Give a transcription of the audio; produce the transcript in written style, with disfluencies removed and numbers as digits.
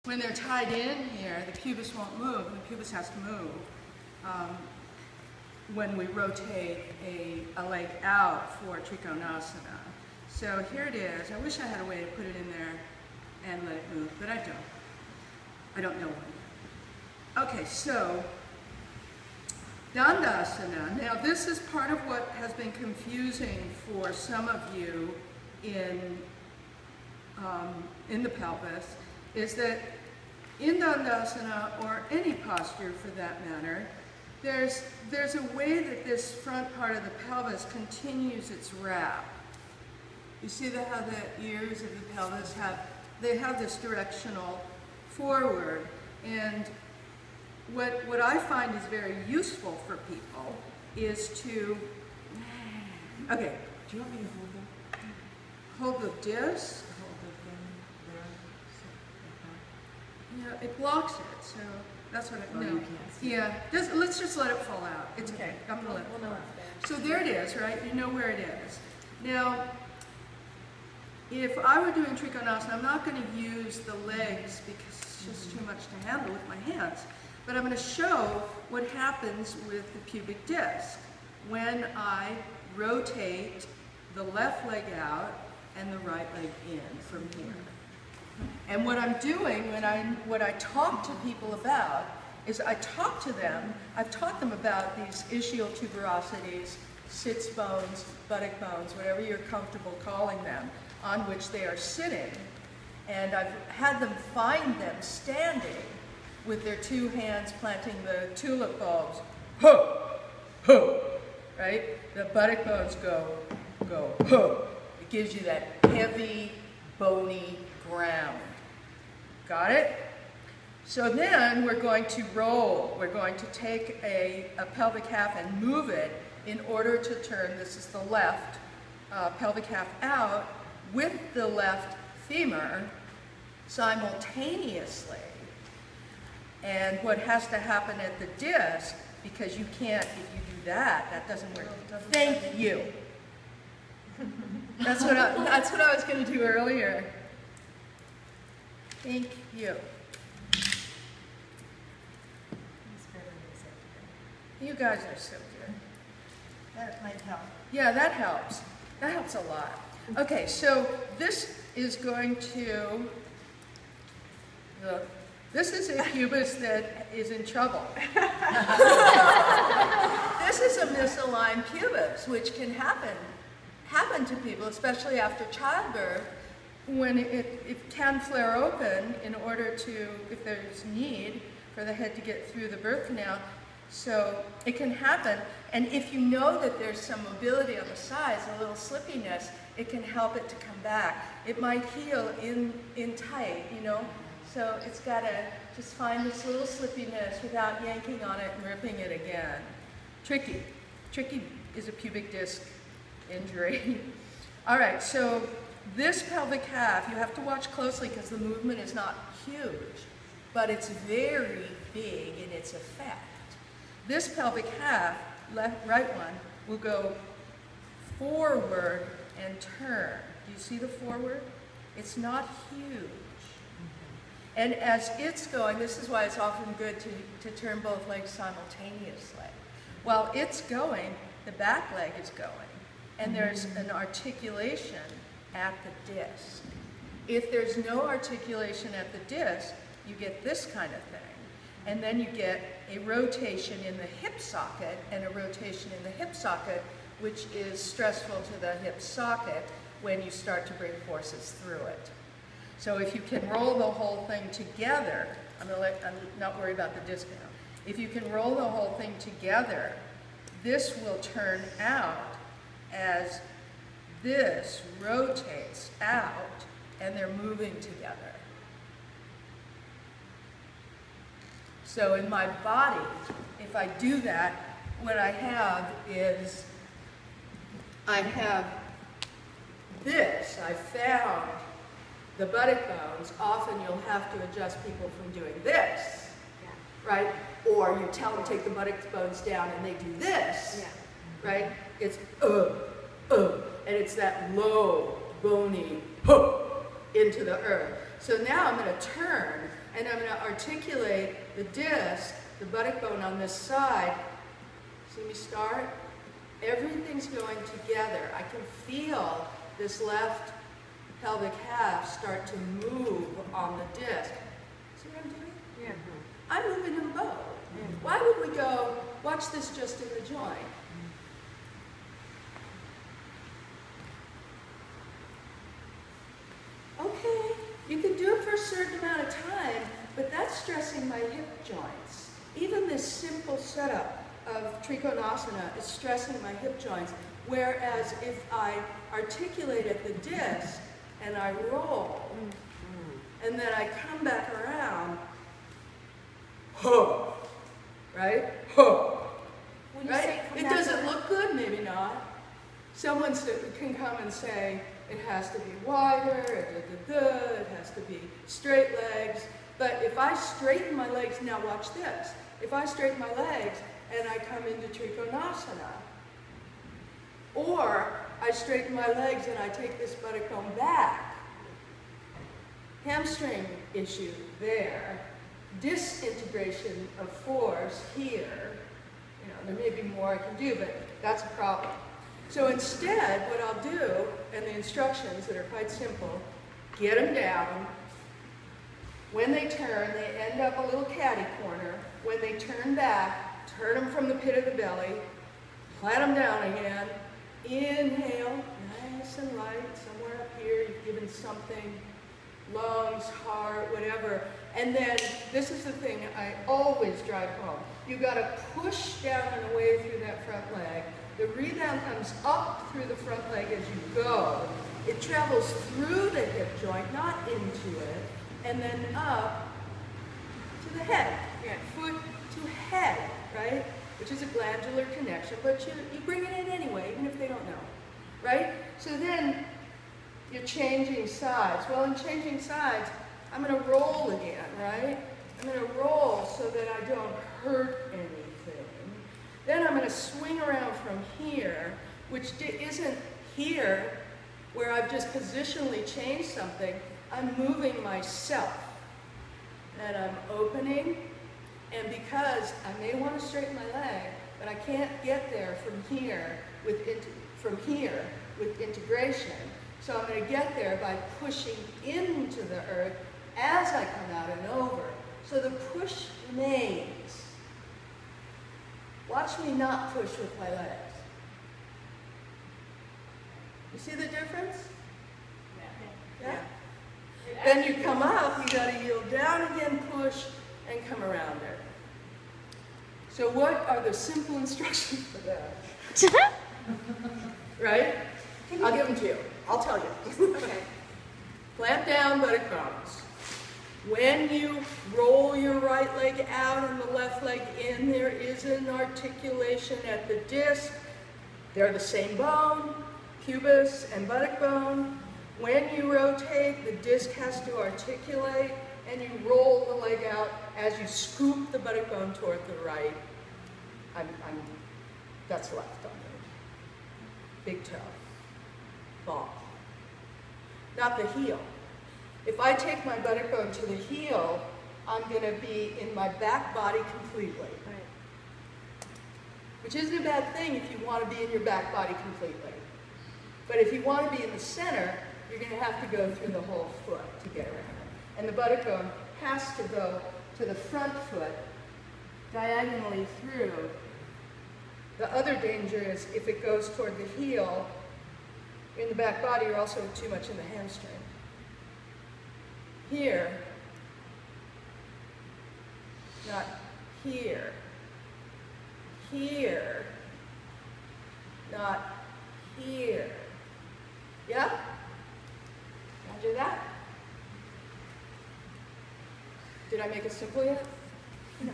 when they're tied in here, the pubis won't move, and the pubis has to move when we rotate a leg out for Trikonasana. So here it is. I wish I had a way to put it in there and let it move, but I don't. I don't know one. Okay, so Dandasana. Now this is part of what has been confusing for some of you in the pelvis, is that in Dandasana, or any posture for that matter, there's a way that this front part of the pelvis continues its wrap. You see how the ears of the pelvis have this directional forward, and what I find is very useful for people is to, okay, Do you want me to hold them? hold the disc. Hold the thing there? Yeah, it blocks it, so that's what I Oh, know. you can't see. Yeah, let's just let it fall out. It's okay. I'm gonna let it fall out. So there it is, right? You know where it is. Now, if I were doing Trikonasana, I'm not going to use the legs because it's just too much to handle with my hands. But I'm going to show what happens with the pubic disc when I rotate the left leg out and the right leg in from here. And what I'm doing what I talk to people about is I've taught them about these ischial tuberosities, sits bones, buttock bones, whatever you're comfortable calling them, on which they are sitting. And I've had them find them standing with their two hands planting the tulip bulbs. Ho! Ho! Right? The buttock bones go, ho! It gives you that heavy, bony ground. Got it? So then we're going to roll. We're going to take a pelvic half and move it in order to turn, this is the left pelvic half out with the left femur simultaneously. And what has to happen at the disc, because you can't, if you do that, that doesn't work. Thank you. That's what I was going to do earlier. Thank you. You guys are so good. That might help. Yeah, that helps. That helps a lot. Okay, so this is going to, this is a pubis that is in trouble. This is a misaligned pubis, which can happen to people, especially after childbirth, when it can flare open in order to, if there's need for the head to get through the birth canal. So it can happen, and if you know that there's some mobility on the sides, a little slippiness, it can help it to come back. It might heal in tight, you know, so it's got to just find this little slippiness without yanking on it and ripping it again. Tricky. Tricky is a pubic disc injury. All right, so this pelvic half, you have to watch closely because the movement is not huge, but it's very big in its effect. This pelvic half, right one, will go forward and turn. Do you see the forward? It's not huge. And as it's going, this is why it's often good to turn both legs simultaneously. While it's going, the back leg is going. And there's an articulation at the disc. If there's no articulation at the disc, you get this kind of thing. And then you get a rotation in the hip socket and a rotation in the hip socket, which is stressful to the hip socket when you start to bring forces through it. So if you can roll the whole thing together, I'm not worried about the disc now. If you can roll the whole thing together, this will turn out as this rotates out and they're moving together. So in my body, if I do that, what I have is, I have this. I found the buttock bones. Often you'll have to adjust people from doing this, right? Or you tell them to take the buttock bones down and they do this, right? It's and it's that low, bony, into the earth. So now I'm going to turn, and and I'm going to articulate the disc, the buttock bone on this side. See me start? Everything's going together. I can feel this left pelvic half start to move on the disc. See what I'm doing? Yeah. I'm moving them both. Why would we go, watch this just in the joint? Okay, you can do it for a certain amount of time, but that's stressing my hip joints. Even this simple setup of Trikonasana is stressing my hip joints, whereas if I articulate at the disc and I roll, and then I come back around, huh, right? Huh, right? It doesn't look good, maybe not. Someone can come and say, it has to be wider, it has to be straight legs. But if I straighten my legs, now watch this. If I straighten my legs and I come into Trikonasana, or I straighten my legs and I take this buttock bone back, hamstring issue there, disintegration of force here. You know, there may be more I can do, but that's a problem. So instead, what I'll do, and the instructions that are quite simple, get them down. When they turn, they end up a little catty corner. When they turn back, turn them from the pit of the belly, plant them down again. Inhale, nice and light, somewhere up here, you've given something, lungs, heart, whatever. And then, this is the thing I always drive home. You've got to push down and away through that front leg. The rebound comes up through the front leg as you go. It travels through the hip joint, not into it, and then up to the head. Foot to head, right? Which is a glandular connection, but you bring it in anyway, even if they don't know, right? So then you're changing sides. Well, in changing sides, I'm going to roll again, right? I'm going to roll so that I don't hurt anything. Then I'm going to swing around from here, which isn't here, where I've just positionally changed something. I'm moving myself. And I'm opening, and because I may want to straighten my leg, but I can't get there from here with integration. So I'm going to get there by pushing into the earth as I come out and over. So the push remains. Watch me not push with my legs. You see the difference? Yeah? Then you come up, you got to yield down again, push, and come around there. So what are the simple instructions for that? Right? I'll give them to you. I'll tell you. Okay. Plant down, buttock bones. When you roll your right leg out and the left leg in, there is an articulation at the disc. They're the same bone, pubis and buttock bone. When you rotate, the disc has to articulate, and you roll the leg out as you scoop the buttock bone toward the right. That's left on there. Big toe. Ball. Not the heel. If I take my buttock bone to the heel, I'm going to be in my back body completely. Right. Which isn't a bad thing if you want to be in your back body completely. But if you want to be in the center, you're going to have to go through the whole foot to get around. And the buttock bone has to go to the front foot, diagonally through. The other danger is if it goes toward the heel, in the back body, you're also too much in the hamstring. Here, not here. Here, not here. Yeah? Roger that? Did I make it simple yet? No.